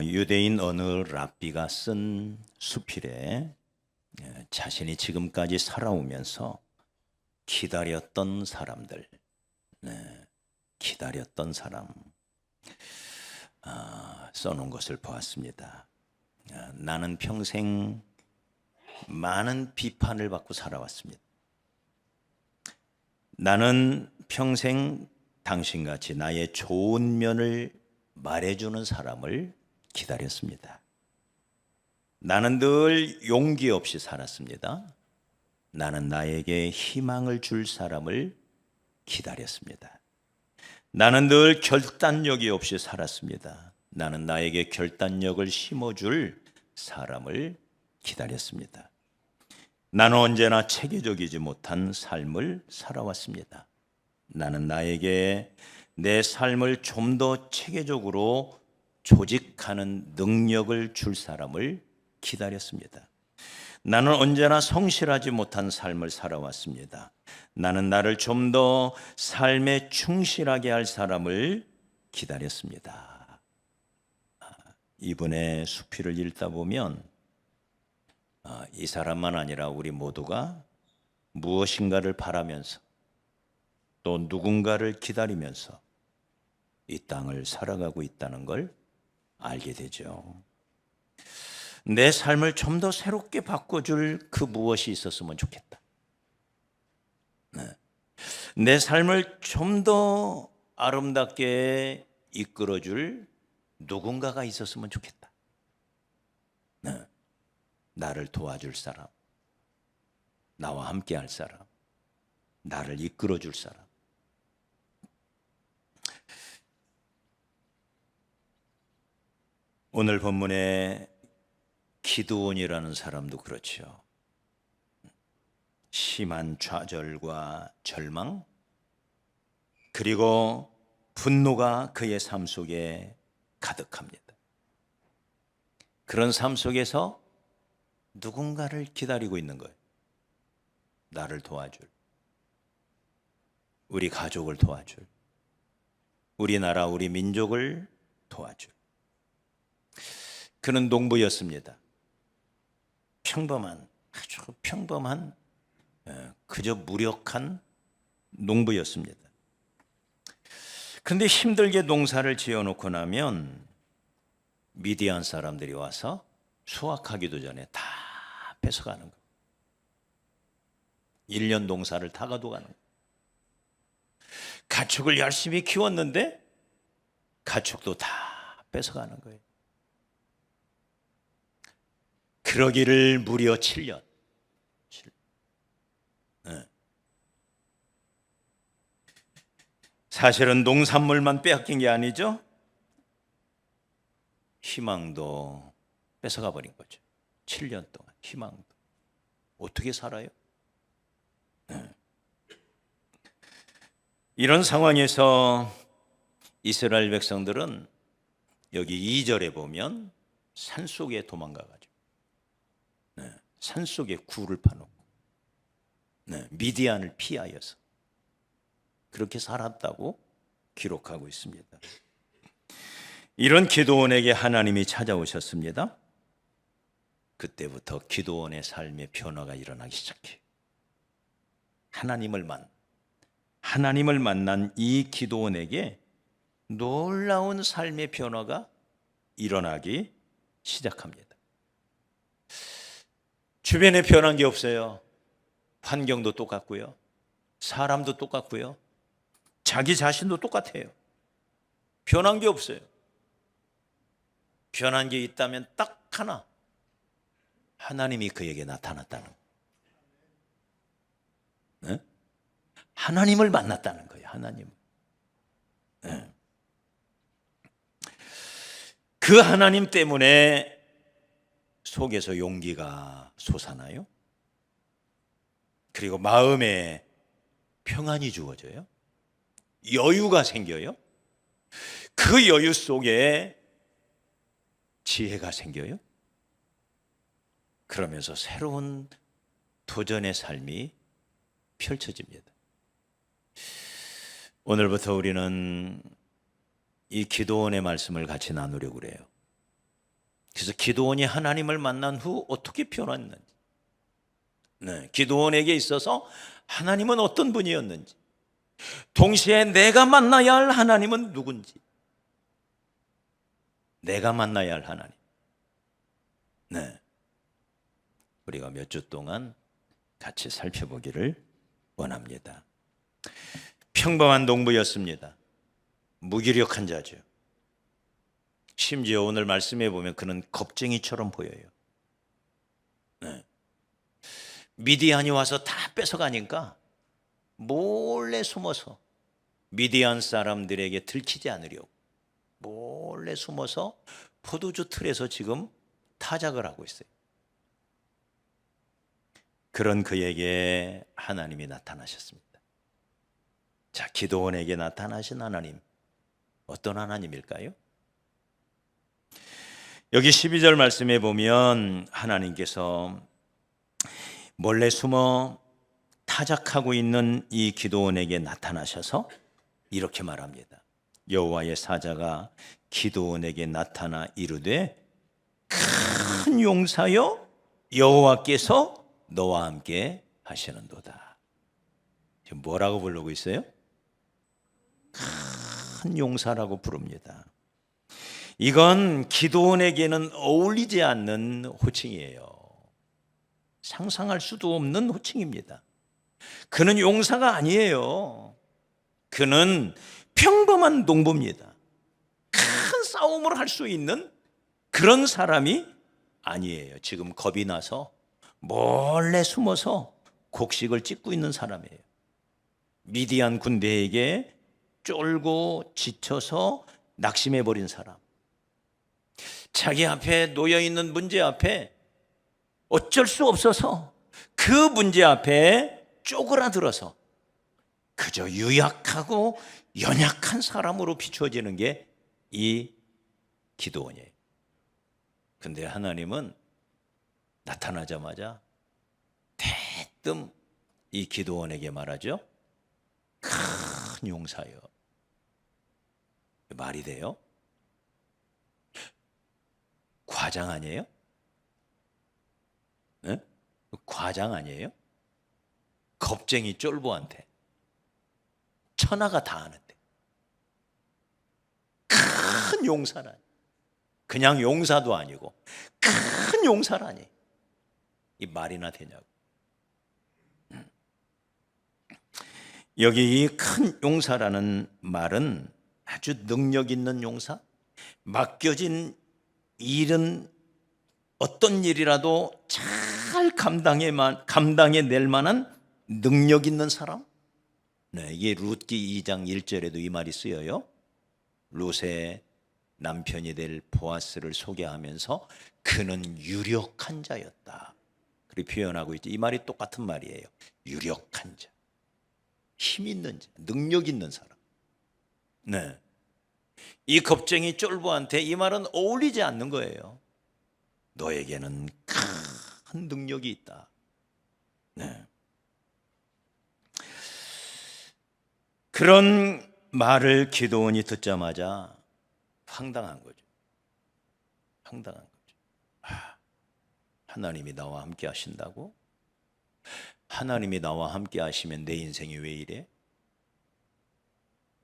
유대인 어느 랍비가 쓴 수필에 자신이 지금까지 살아오면서 기다렸던 사람들, 기다렸던 사람 써놓은 것을 보았습니다. 나는 평생 많은 비판을 받고 살아왔습니다. 나는 평생 당신같이 나의 좋은 면을 말해주는 사람을 기다렸습니다. 나는 늘 용기 없이 살았습니다. 나는 나에게 희망을 줄 사람을 기다렸습니다. 나는 늘 결단력이 없이 살았습니다. 나는 나에게 결단력을 심어줄 사람을 기다렸습니다. 나는 언제나 체계적이지 못한 삶을 살아왔습니다. 나는 나에게 내 삶을 좀 더 체계적으로 조직하는 능력을 줄 사람을 기다렸습니다. 나는 언제나 성실하지 못한 삶을 살아왔습니다. 나는 나를 좀 더 삶에 충실하게 할 사람을 기다렸습니다. 이분의 수필을 읽다 보면 이 사람만 아니라 우리 모두가 무엇인가를 바라면서 또 누군가를 기다리면서 이 땅을 살아가고 있다는 걸 알게 되죠. 내 삶을 좀 더 새롭게 바꿔줄 그 무엇이 있었으면 좋겠다. 내 삶을 좀 더 아름답게 이끌어줄 누군가가 있었으면 좋겠다. 나를 도와줄 사람, 나와 함께 할 사람, 나를 이끌어줄 사람. 오늘 본문에 기드온이라는 사람도 그렇죠. 심한 좌절과 절망, 그리고 분노가 그의 삶 속에 가득합니다. 그런 삶 속에서 누군가를 기다리고 있는 거예요. 나를 도와줄, 우리 가족을 도와줄, 우리나라, 우리 민족을 도와줄. 그는 농부였습니다. 평범한, 아주 평범한, 그저 무력한 농부였습니다. 그런데 힘들게 농사를 지어놓고 나면 미디안 사람들이 와서 수확하기도 전에 다 뺏어가는 거예요. 1년 농사를 다 가져가는 거예요. 가축을 열심히 키웠는데 가축도 다 뺏어가는 거예요. 그러기를 무려 7년. 사실은 농산물만 빼앗긴 게 아니죠. 희망도 뺏어가 버린 거죠. 7년 동안 희망도. 어떻게 살아요? 이런 상황에서 이스라엘 백성들은 여기 2절에 보면 산속에 도망가가지고 산속에 굴을 파놓고 미디안을 피하여서 그렇게 살았다고 기록하고 있습니다. 이런 기드온에게 하나님이 찾아오셨습니다. 그때부터 기드온의 삶의 변화가 일어나기 시작해요. 하나님을 만난 이 기드온에게 놀라운 삶의 변화가 일어나기 시작합니다. 주변에 변한 게 없어요. 환경도 똑같고요. 사람도 똑같고요. 자기 자신도 똑같아요. 변한 게 없어요. 변한 게 있다면 딱 하나. 하나님이 그에게 나타났다는 거예요. 네? 하나님을 만났다는 거예요. 하나님. 네. 그 하나님 때문에 속에서 용기가 솟아나요. 그리고 마음에 평안이 주어져요. 여유가 생겨요. 그 여유 속에 지혜가 생겨요. 그러면서 새로운 도전의 삶이 펼쳐집니다. 오늘부터 우리는 이 기도원의 말씀을 같이 나누려고 그래요. 그래서 기드온이 하나님을 만난 후 어떻게 표현했는지, 기드온에게 있어서 하나님은 어떤 분이었는지, 동시에 내가 만나야 할 하나님은 누군지, 내가 만나야 할 하나님. 우리가 몇 주 동안 같이 살펴보기를 원합니다. 평범한 농부였습니다. 무기력한 자죠. 심지어 오늘 말씀해 보면 그는 겁쟁이처럼 보여요. 미디안이 와서 다 뺏어가니까 몰래 숨어서 미디안 사람들에게 들키지 않으려고 몰래 숨어서 포도주 틀에서 지금 타작을 하고 있어요. 그런 그에게 하나님이 나타나셨습니다. 자, 기드온에게 나타나신 하나님, 어떤 하나님일까요? 여기 12절 말씀에 보면 하나님께서 몰래 숨어 타작하고 있는 이 기드온에게 나타나셔서 이렇게 말합니다. 여호와의 사자가 기드온에게 나타나 이르되 큰 용사여 여호와께서 너와 함께 하시는도다. 지금 뭐라고 부르고 있어요? 큰 용사라고 부릅니다. 이건 기드온에게는 어울리지 않는 호칭이에요. 상상할 수도 없는 호칭입니다. 그는 용사가 아니에요. 그는 평범한 농부입니다. 큰 싸움을 할 수 있는 그런 사람이 아니에요. 지금 겁이 나서 몰래 숨어서 곡식을 찢고 있는 사람이에요. 미디안 군대에게 쫄고 지쳐서 낙심해 버린 사람. 자기 앞에 놓여 있는 문제 앞에 어쩔 수 없어서 그 문제 앞에 쪼그라들어서 그저 유약하고 연약한 사람으로 비춰지는 게 이 기드온이에요. 근데 하나님은 나타나자마자 대뜸 이 기드온에게 말하죠. 큰 용사여. 말이 돼요? 과장 아니에요? 네? 과장 아니에요? 겁쟁이 쫄보한테 천하가 다 아는데 큰 용사라니. 그냥 용사도 아니고 큰 용사라니. 이 말이나 되냐고. 여기 이 큰 용사라는 말은 아주 능력 있는 용사, 맡겨진 일은 어떤 일이라도 잘 감당해낼 만한 능력 있는 사람. 이게 룻기 2장 1절에도 이 말이 쓰여요. 룻의 남편이 될 보아스를 소개하면서 그는 유력한 자였다. 그렇게 표현하고 있죠. 이 말이 똑같은 말이에요. 유력한 자, 힘 있는 자, 능력 있는 사람. 이 겁쟁이 쫄보한테 이 말은 어울리지 않는 거예요. 너에게는 큰 능력이 있다. 그런 말을 기드온이 듣자마자 황당한 거죠. 황당한 거죠. 하나님이 나와 함께 하신다고? 하나님이 나와 함께 하시면 내 인생이 왜 이래?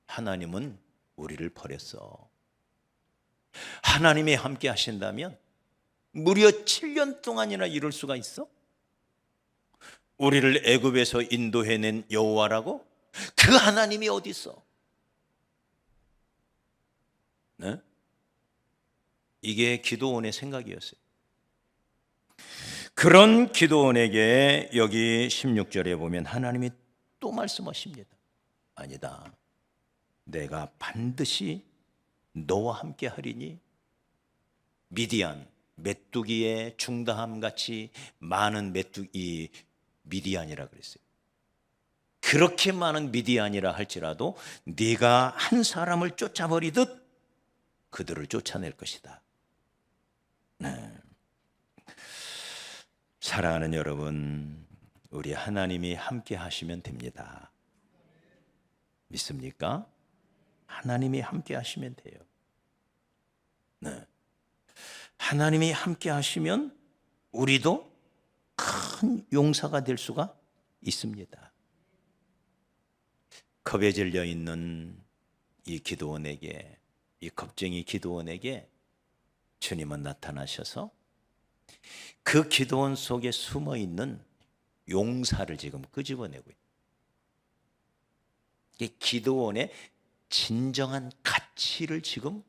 하나님은 우리를 버렸어. 하나님이 함께 하신다면 무려 7년 동안이나 이럴 수가 있어? 우리를 애굽에서 인도해낸 여호와라고? 그 하나님이 어디 있어? 이게 기드온의 생각이었어요. 그런 기드온에게 여기 16절에 보면 하나님이 또 말씀하십니다. 아니다. 내가 반드시 너와 함께 하리니 미디안, 메뚜기의 중다함 같이 많은 메뚜기 미디안이라 그랬어요. 그렇게 많은 미디안이라 할지라도 네가 한 사람을 쫓아버리듯 그들을 쫓아낼 것이다. 사랑하는 여러분, 우리 하나님이 함께 하시면 됩니다. 믿습니까? 하나님이 함께 하시면 돼요. 하나님이 함께 하시면 우리도 큰 용사가 될 수가 있습니다. 겁에 질려 있는 이 기드온에게, 이 겁쟁이 기드온에게 주님은 나타나셔서 그 기드온 속에 숨어 있는 용사를 지금 끄집어내고 있어요. 이 기드온의 진정한 가치를 지금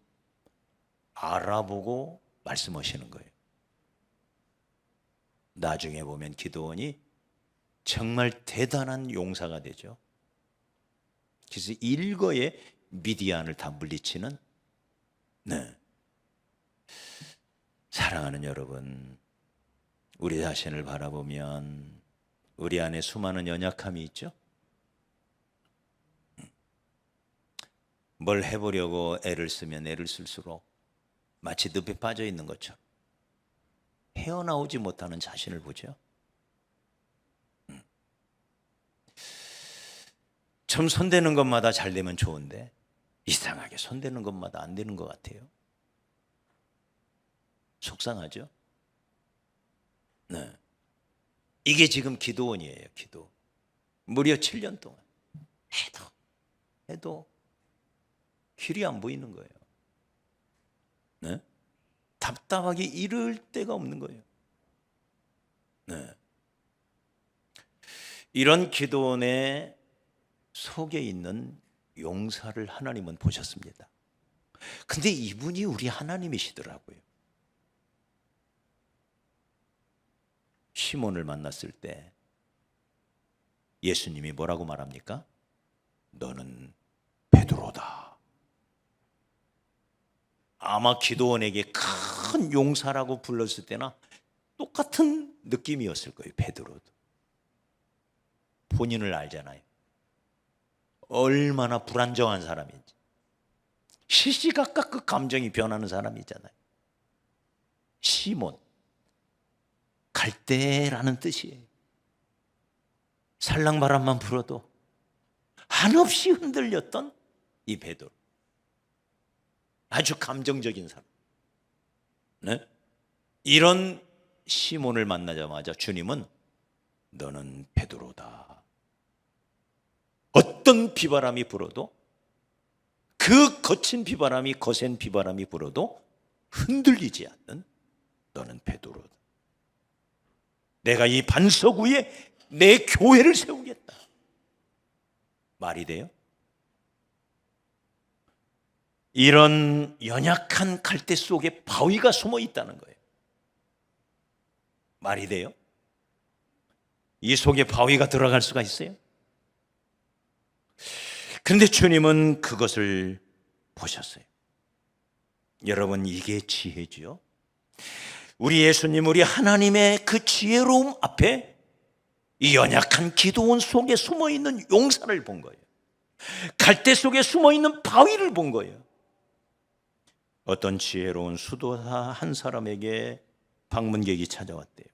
알아보고 말씀하시는 거예요. 나중에 보면 기드온이 정말 대단한 용사가 되죠. 그래서 일거에 미디안을 다 물리치는, 사랑하는 여러분, 우리 자신을 바라보면 우리 안에 수많은 연약함이 있죠. 뭘 해보려고 애를 쓰면 애를 쓸수록 마치 늪에 빠져 있는 것처럼 헤어나오지 못하는 자신을 보죠. 좀 손대는 것마다 잘 되면 좋은데 이상하게 손대는 것마다 안 되는 것 같아요. 속상하죠? 네. 이게 지금 기드온이에요. 기드온. 무려 7년 동안 해도 길이 안 보이는 거예요. 네? 답답하게 이를 데가 없는 거예요. 네. 이런 기드온의 속에 있는 용사를 하나님은 보셨습니다. 근데 이분이 우리 하나님이시더라고요. 시몬을 만났을 때 예수님이 뭐라고 말합니까? 너는 베드로다. 아마 기드온에게 큰 용사라고 불렀을 때나 똑같은 느낌이었을 거예요. 베드로도. 본인을 알잖아요. 얼마나 불안정한 사람인지. 시시각각 그 감정이 변하는 사람이잖아요. 시몬, 갈대라는 뜻이에요. 살랑바람만 불어도 한없이 흔들렸던 이 베드로. 아주 감정적인 사람. 네? 이런 시몬을 만나자마자 주님은 너는 베드로다. 어떤 비바람이 불어도, 그 거친 비바람이, 거센 비바람이 불어도 흔들리지 않는 너는 베드로다. 내가 이 반석 위에 내 교회를 세우겠다. 말이 돼요? 이런 연약한 갈대 속에 바위가 숨어 있다는 거예요. 말이 돼요? 이 속에 바위가 들어갈 수가 있어요? 그런데 주님은 그것을 보셨어요. 여러분, 이게 지혜지요. 우리 예수님, 우리 하나님의 그 지혜로움 앞에 이 연약한 기드온 속에 숨어있는 용사를 본 거예요. 갈대 속에 숨어있는 바위를 본 거예요. 어떤 지혜로운 수도사 한 사람에게 방문객이 찾아왔대요.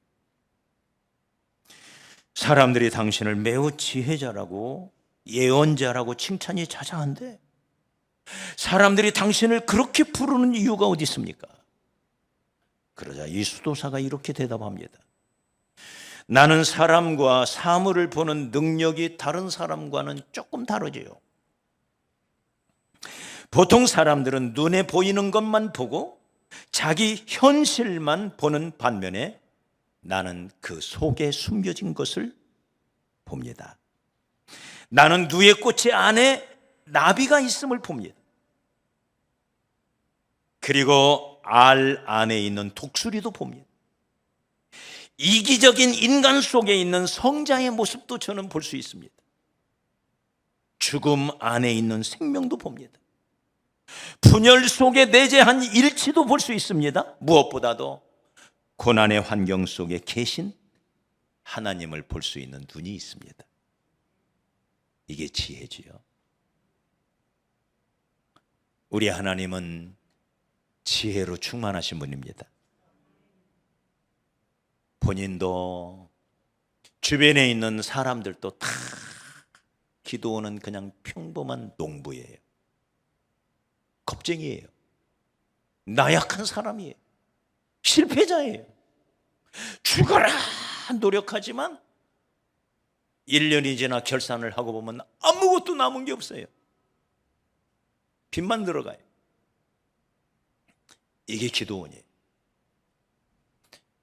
사람들이 당신을 매우 지혜자라고, 예언자라고 칭찬이 자자한데 사람들이 당신을 그렇게 부르는 이유가 어디 있습니까? 그러자 이 수도사가 이렇게 대답합니다. 나는 사람과 사물을 보는 능력이 다른 사람과는 조금 다르지요. 보통 사람들은 눈에 보이는 것만 보고 자기 현실만 보는 반면에 나는 그 속에 숨겨진 것을 봅니다. 나는 누에 꽃의 안에 나비가 있음을 봅니다. 그리고 알 안에 있는 독수리도 봅니다. 이기적인 인간 속에 있는 성자의 모습도 저는 볼 수 있습니다. 죽음 안에 있는 생명도 봅니다. 분열 속에 내재한 일치도 볼 수 있습니다. 무엇보다도 고난의 환경 속에 계신 하나님을 볼 수 있는 눈이 있습니다. 이게 지혜지요. 우리 하나님은 지혜로 충만하신 분입니다. 본인도 주변에 있는 사람들도 다 기드온은 그냥 평범한 농부예요. 겁쟁이에요. 나약한 사람이에요. 실패자예요. 죽어라 노력하지만 1년이 지나 결산을 하고 보면 아무것도 남은 게 없어요. 빚만 들어가요. 이게 기도원이에요.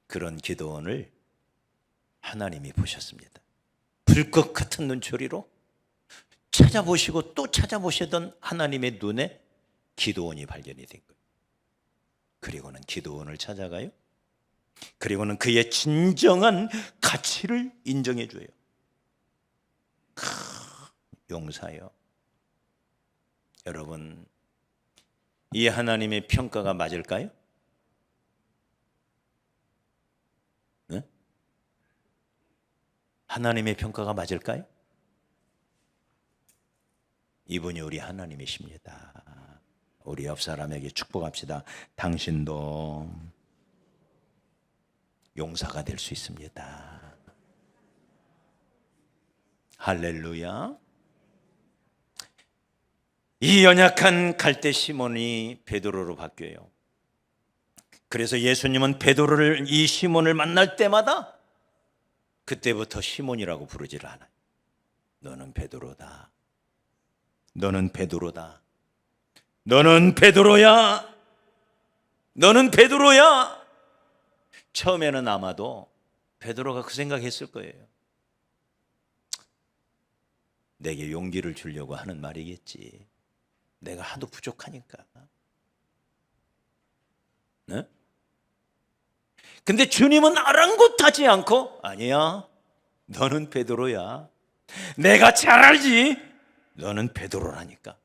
그런 기도원을 하나님이 보셨습니다. 불꽃 같은 눈초리로 찾아보시고 또 찾아보시던 하나님의 눈에 기도원이 발견이 된 거예요. 그리고는 기도원을 찾아가요. 그리고는 그의 진정한 가치를 인정해 줘요. 용사요. 여러분, 이 하나님의 평가가 맞을까요? 네? 하나님의 평가가 맞을까요? 이분이 우리 하나님이십니다. 우리 옆 사람에게 축복합시다. 당신도 용사가 될 수 있습니다. 할렐루야. 이 연약한 갈대 시몬이 베드로로 바뀌어요. 그래서 예수님은 베드로를, 이 시몬을 만날 때마다 그때부터 시몬이라고 부르지를 않아요. 너는 베드로다. 너는 베드로다. 너는 베드로야. 너는 베드로야. 처음에는 아마도 베드로가 그 생각했을 거예요. 내게 용기를 주려고 하는 말이겠지. 내가 하도 부족하니까. 네? 근데 주님은 아랑곳하지 않고, 아니야, 너는 베드로야. 내가 잘 알지. 너는 베드로라니까.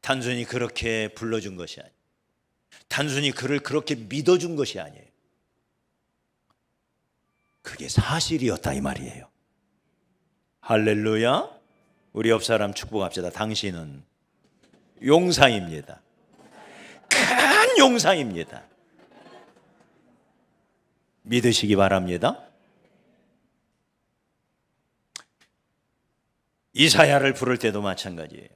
단순히 그렇게 불러준 것이 아니에요. 단순히 그를 그렇게 믿어준 것이 아니에요. 그게 사실이었다 이 말이에요. 할렐루야. 우리 옆 사람 축복합시다. 당신은 용사입니다. 큰 용사입니다. 믿으시기 바랍니다. 이사야를 부를 때도 마찬가지예요.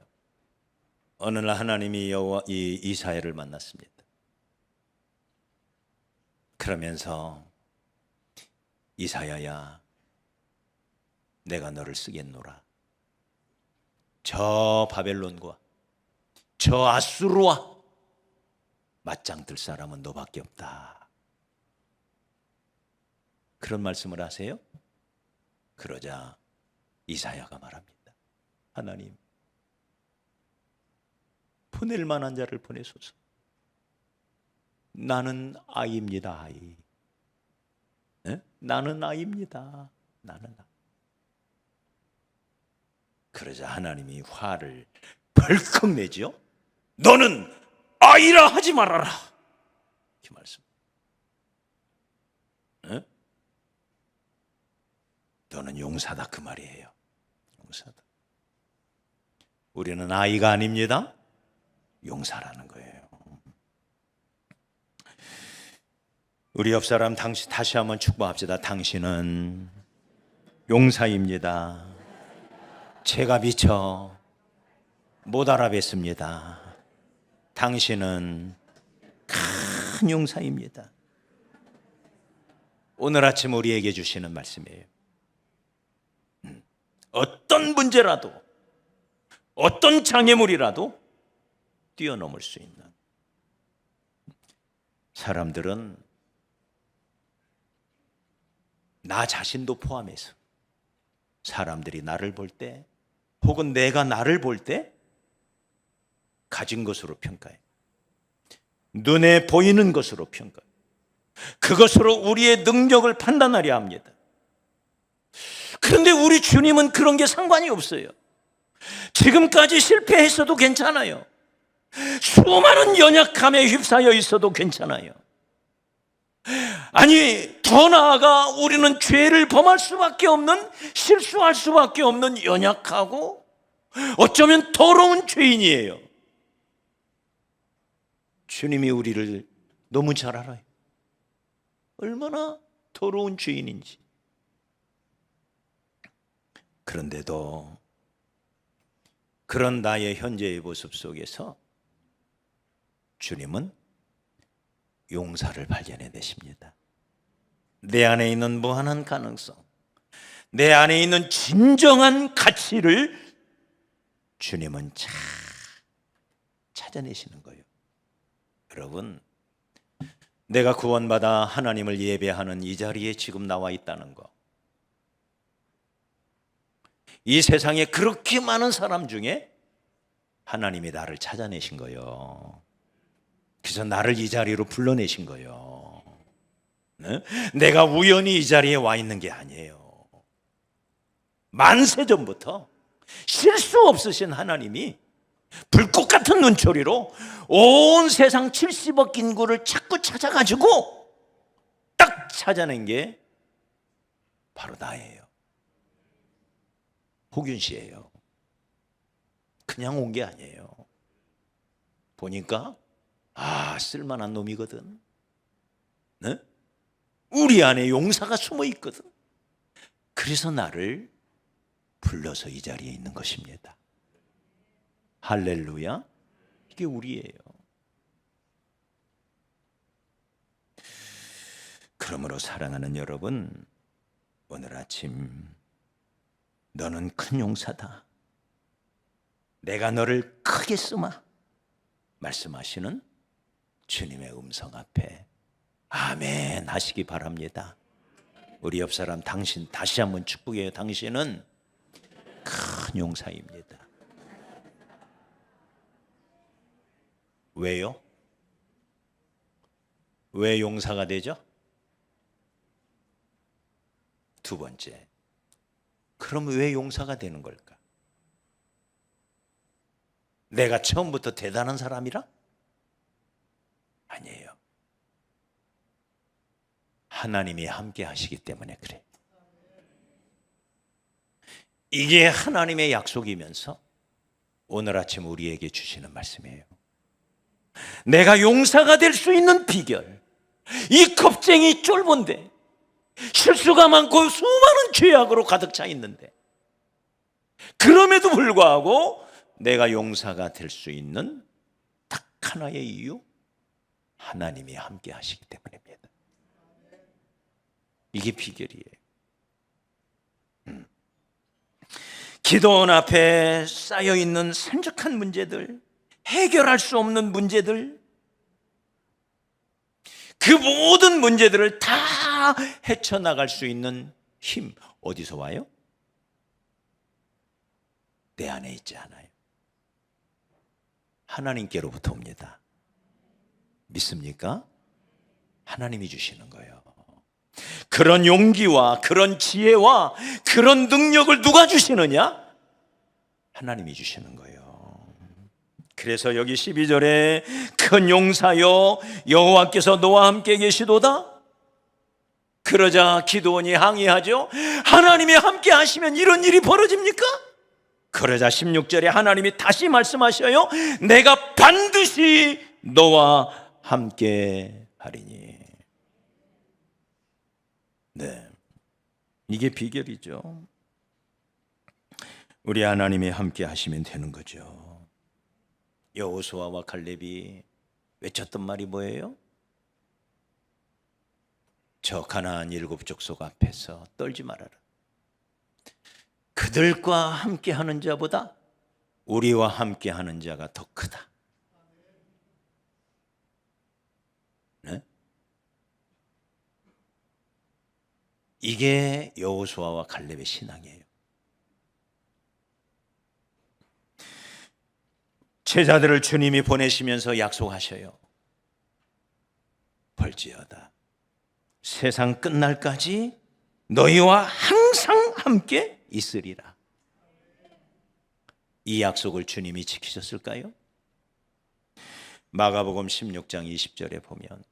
어느 날 하나님이 이 이사야를 만났습니다. 그러면서 이사야야, 내가 너를 쓰겠노라. 저 바벨론과 저 아수르와 맞짱 뜰 사람은 너밖에 없다. 그런 말씀을 하세요. 그러자 이사야가 말합니다. 하나님, 보낼 만한 자를 보내소서. 나는 아이입니다. 아이. 네? 나는 아이입니다. 나는 아이. 그러자 하나님이 화를 벌컥 내죠. 너는 아이라 하지 말아라. 이렇게 말씀. 네? 너는 용사다 그 말이에요. 용사다. 우리는 아이가 아닙니다. 용사라는 거예요. 우리 옆 사람 다시 한번 축복합시다. 당신은 용사입니다. 제가 미처 못 알아뵀습니다. 당신은 큰 용사입니다. 오늘 아침 우리에게 주시는 말씀이에요. 어떤 문제라도, 어떤 장애물이라도 뛰어넘을 수 있는. 사람들은 나 자신도 포함해서 사람들이 나를 볼 때, 혹은 내가 나를 볼 때 가진 것으로 평가해. 눈에 보이는 것으로 평가해. 그것으로 우리의 능력을 판단하려 합니다. 그런데 우리 주님은 그런 게 상관이 없어요. 지금까지 실패했어도 괜찮아요. 수많은 연약함에 휩싸여 있어도 괜찮아요. 아니, 더 나아가 우리는 죄를 범할 수밖에 없는, 실수할 수밖에 없는 연약하고 어쩌면 더러운 죄인이에요. 주님이 우리를 너무 잘 알아요. 얼마나 더러운 죄인인지. 그런데도 그런 나의 현재의 모습 속에서 주님은 용사를 발견해 내십니다. 내 안에 있는 무한한 가능성, 내 안에 있는 진정한 가치를 주님은 찾아내시는 거예요. 여러분, 내가 구원받아 하나님을 예배하는 이 자리에 지금 나와 있다는 거, 이 세상에 그렇게 많은 사람 중에 하나님이 나를 찾아내신 거예요. 그래서 나를 이 자리로 불러내신 거예요. 네? 내가 우연히 이 자리에 와 있는 게 아니에요. 만세 전부터 실수 없으신 하나님이 불꽃 같은 눈초리로 온 세상 70억 인구를 자꾸 찾아가지고 딱 찾아낸 게 바로 나예요. 호균 씨예요. 그냥 온 게 아니에요. 보니까 쓸만한 놈이거든. 네? 우리 안에 용사가 숨어 있거든. 그래서 나를 불러서 이 자리에 있는 것입니다. 할렐루야. 이게 우리예요. 그러므로 사랑하는 여러분, 오늘 아침 너는 큰 용사다, 내가 너를 크게 쓰마 말씀하시는 주님의 음성 앞에 아멘 하시기 바랍니다. 우리 옆 사람, 당신 다시 한번 축복해요. 당신은 큰 용사입니다. 왜요? 왜 용사가 되죠? 두 번째, 그럼 왜 용사가 되는 걸까? 내가 처음부터 대단한 사람이라? 아니에요. 하나님이 함께 하시기 때문에 그래. 이게 하나님의 약속이면서 오늘 아침 우리에게 주시는 말씀이에요. 내가 용사가 될 수 있는 비결, 이 겁쟁이 쫄본데 실수가 많고 수많은 죄악으로 가득 차 있는데, 그럼에도 불구하고 내가 용사가 될 수 있는 딱 하나의 이유, 하나님이 함께 하시기 때문입니다. 이게 비결이에요. 기도원 앞에 쌓여있는 산적한 문제들, 해결할 수 없는 문제들, 그 모든 문제들을 다 헤쳐나갈 수 있는 힘, 어디서 와요? 내 안에 있지 않아요. 하나님께로부터 옵니다. 믿습니까? 하나님이 주시는 거예요. 그런 용기와 그런 지혜와 그런 능력을 누가 주시느냐? 하나님이 주시는 거예요. 그래서 여기 12절에 큰 용사여 여호와께서 너와 함께 계시도다. 그러자 기드온이 항의하죠. 하나님이 함께 하시면 이런 일이 벌어집니까? 그러자 16절에 하나님이 다시 말씀하셔요. 내가 반드시 너와 함께 하리니. 네, 이게 비결이죠. 우리 하나님이 함께 하시면 되는 거죠. 여호수아와 갈렙이 외쳤던 말이 뭐예요? 저 가나안 7 족속 앞에서 떨지 말아라. 그들과 함께하는 자보다 우리와 함께하는 자가 더 크다. 네? 이게 여호수아와 갈렙의 신앙이에요. 제자들을 주님이 보내시면서 약속하셔요. 볼지어다 세상 끝날까지 너희와 항상 함께 있으리라. 이 약속을 주님이 지키셨을까요? 마가복음 16장 20절에 보면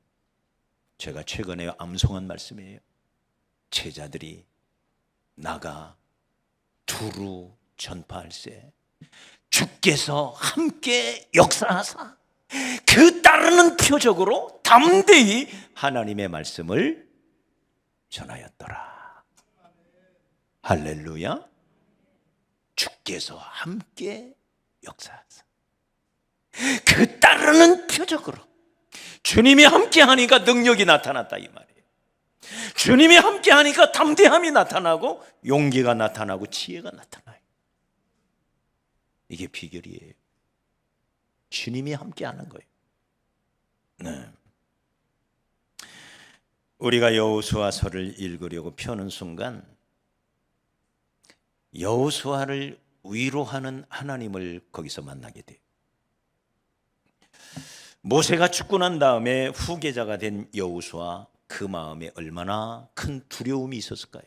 제가 최근에 암송한 말씀이에요. 제자들이 나가 두루 전파할세 주께서 함께 역사하사 그 따르는 표적으로 담대히 하나님의 말씀을 전하였더라. 할렐루야. 주께서 함께 역사하사 그 따르는 표적으로 주님이 함께하니까 능력이 나타났다 이 말이에요. 주님이 함께하니까 담대함이 나타나고 용기가 나타나고 지혜가 나타나요. 이게 비결이에요. 주님이 함께하는 거예요. 네. 우리가 여호수아서를 읽으려고 펴는 순간 여호수아를 위로하는 하나님을 거기서 만나게 돼요. 모세가 죽고 난 다음에 후계자가 된 여호수아, 그 마음에 얼마나 큰 두려움이 있었을까요?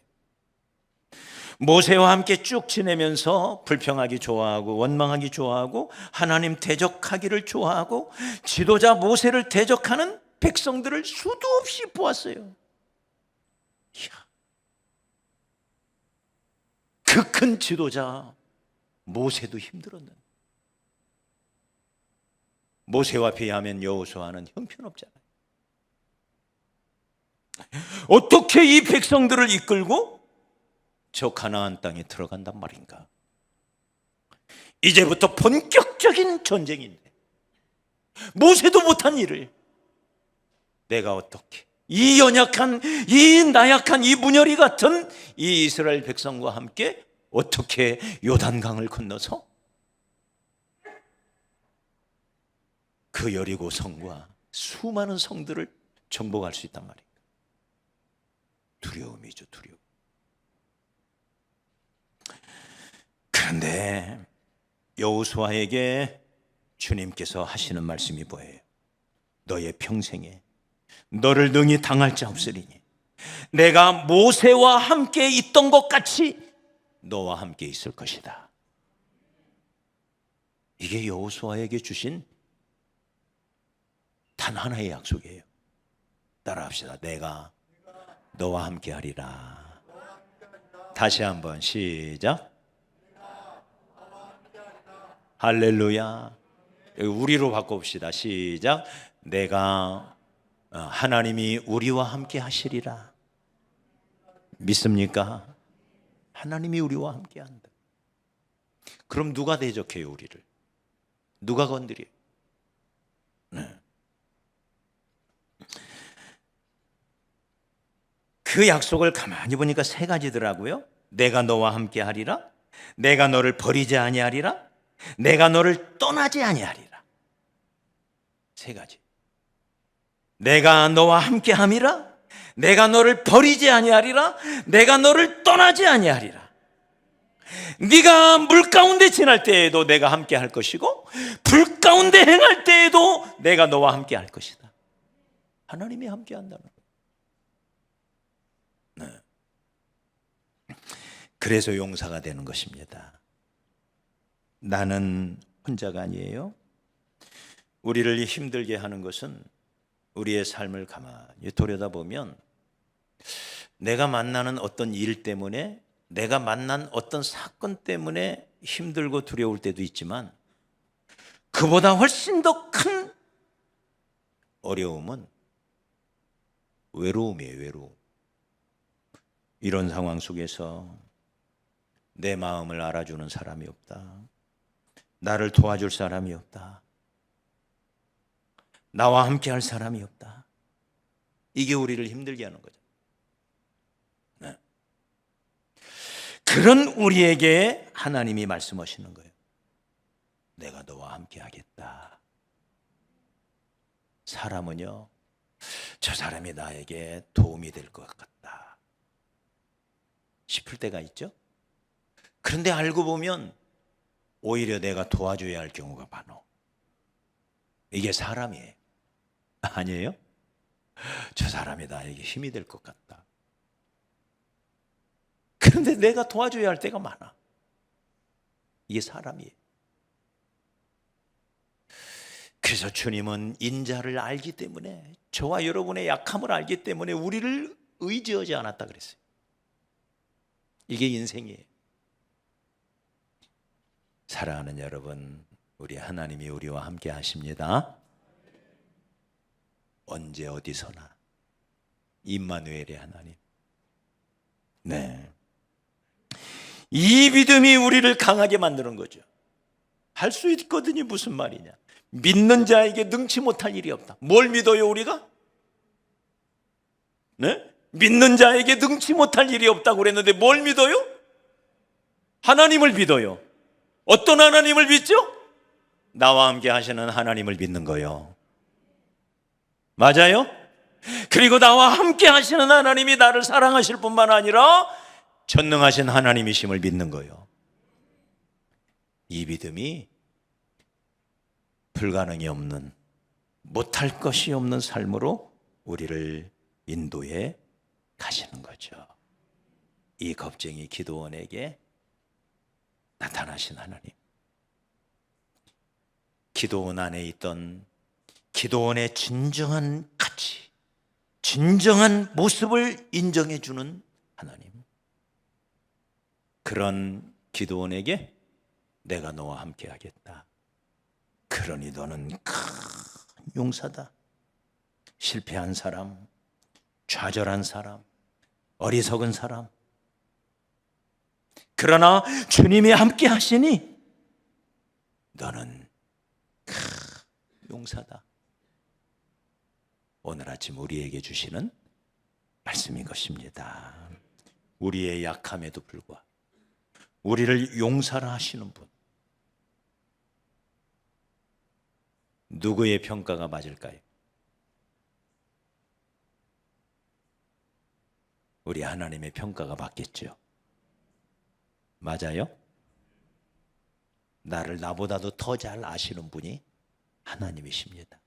모세와 함께 쭉 지내면서 불평하기 좋아하고 원망하기 좋아하고 하나님 대적하기를 좋아하고 지도자 모세를 대적하는 백성들을 수도 없이 보았어요. 그 큰 지도자 모세도 힘들었는데 모세와 비하면 여호수아는 형편없잖아요. 어떻게 이 백성들을 이끌고 저 가나안 땅에 들어간단 말인가? 이제부터 본격적인 전쟁인데 모세도 못한 일을 내가 어떻게 이 연약한, 이 나약한, 이 문열이 같은 이 이스라엘 백성과 함께 어떻게 요단강을 건너서 그 여리고 성과 수많은 성들을 정복할 수 있단 말이에요. 두려움이죠, 두려움. 그런데 여호수아에게 주님께서 하시는 말씀이 뭐예요? 너의 평생에 너를 능히 당할 자 없으리니 내가 모세와 함께 있던 것 같이 너와 함께 있을 것이다. 이게 여호수아에게 주신 단 하나의 약속이에요. 따라합시다. 내가 너와 함께 하리라. 다시 한번 시작. 할렐루야. 우리로 바꿔봅시다. 시작. 내가 하나님이 우리와 함께 하시리라. 믿습니까? 하나님이 우리와 함께 한다. 그럼 누가 대적해요, 우리를? 누가 건드려요? 네. 그 약속을 가만히 보니까 세 가지더라고요. 내가 너와 함께 하리라. 내가 너를 버리지 아니하리라. 내가 너를 떠나지 아니하리라. 세 가지. 내가 너와 함께 함이라. 내가 너를 버리지 아니하리라. 내가 너를 떠나지 아니하리라. 네가 물 가운데 지날 때에도 내가 함께 할 것이고 불 가운데 행할 때에도 내가 너와 함께 할 것이다. 하나님이 함께 한다는 거예요. 네. 그래서 용사가 되는 것입니다. 나는 혼자가 아니에요. 우리를 힘들게 하는 것은 우리의 삶을 가만히 들여다보면 내가 만나는 어떤 일 때문에, 내가 만난 어떤 사건 때문에 힘들고 두려울 때도 있지만 그보다 훨씬 더 큰 어려움은 외로움이에요. 외로움. 이런 상황 속에서 내 마음을 알아주는 사람이 없다. 나를 도와줄 사람이 없다. 나와 함께 할 사람이 없다. 이게 우리를 힘들게 하는 거죠. 네. 그런 우리에게 하나님이 말씀하시는 거예요. 내가 너와 함께 하겠다. 사람은요, 저 사람이 나에게 도움이 될 것 같다 싶을 때가 있죠. 그런데 알고 보면 오히려 내가 도와줘야 할 경우가 많아. 이게 사람이에요. 아니에요? 저 사람이 나에게 힘이 될 것 같다. 그런데 내가 도와줘야 할 때가 많아. 이게 사람이에요. 그래서 주님은 인자를 알기 때문에, 저와 여러분의 약함을 알기 때문에 우리를 의지하지 않았다 그랬어요. 이게 인생이에요. 사랑하는 여러분, 우리 하나님이 우리와 함께 하십니다. 언제 어디서나 임마누엘의 하나님. 네. 이 믿음이 우리를 강하게 만드는 거죠. 할 수 있거든요. 무슨 말이냐? 믿는 자에게 능치 못할 일이 없다. 뭘 믿어요 우리가? 네? 믿는 자에게 능치 못할 일이 없다고 그랬는데 뭘 믿어요? 하나님을 믿어요. 어떤 하나님을 믿죠? 나와 함께 하시는 하나님을 믿는 거예요. 맞아요? 그리고 나와 함께 하시는 하나님이 나를 사랑하실 뿐만 아니라 전능하신 하나님이심을 믿는 거예요. 이 믿음이 불가능이 없는, 못할 것이 없는 삶으로 우리를 인도해 가시는 거죠. 이 겁쟁이 기도원에게 나타나신 하나님, 기도원 안에 있던 기도원의 진정한 가치, 진정한 모습을 인정해 주는 하나님, 그런 기도원에게 내가 너와 함께 하겠다. 그러니 너는 큰 용사다. 실패한 사람, 좌절한 사람, 어리석은 사람, 그러나 주님이 함께 하시니 너는 큰 용사다. 오늘 아침 우리에게 주시는 말씀인 것입니다. 우리의 약함에도 불구하고 우리를 용사라 하시는 분, 누구의 평가가 맞을까요? 우리 하나님의 평가가 맞겠죠. 맞아요? 나를 나보다도 더 잘 아시는 분이 하나님이십니다.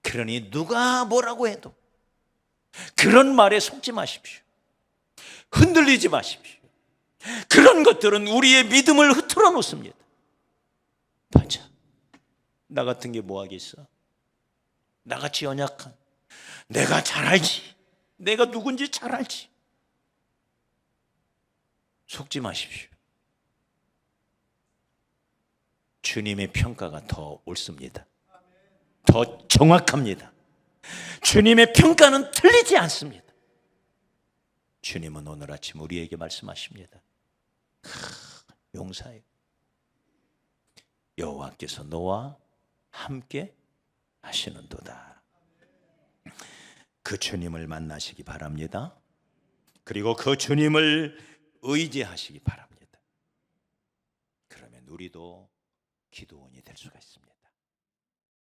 그러니 누가 뭐라고 해도 그런 말에 속지 마십시오. 흔들리지 마십시오. 그런 것들은 우리의 믿음을 흐트러 놓습니다. 맞아, 나 같은 게 뭐 하겠어? 나같이 연약한, 내가 잘 알지, 내가 누군지 잘 알지. 속지 마십시오. 주님의 평가가 더 옳습니다. 더 정확합니다. 주님의 평가는 틀리지 않습니다. 주님은 오늘 아침 우리에게 말씀하십니다. 용사여, 여호와께서 너와 함께 하시는도다. 그 주님을 만나시기 바랍니다. 그리고 그 주님을 의지하시기 바랍니다. 그러면 우리도 기도원이 될 수가 있습니다.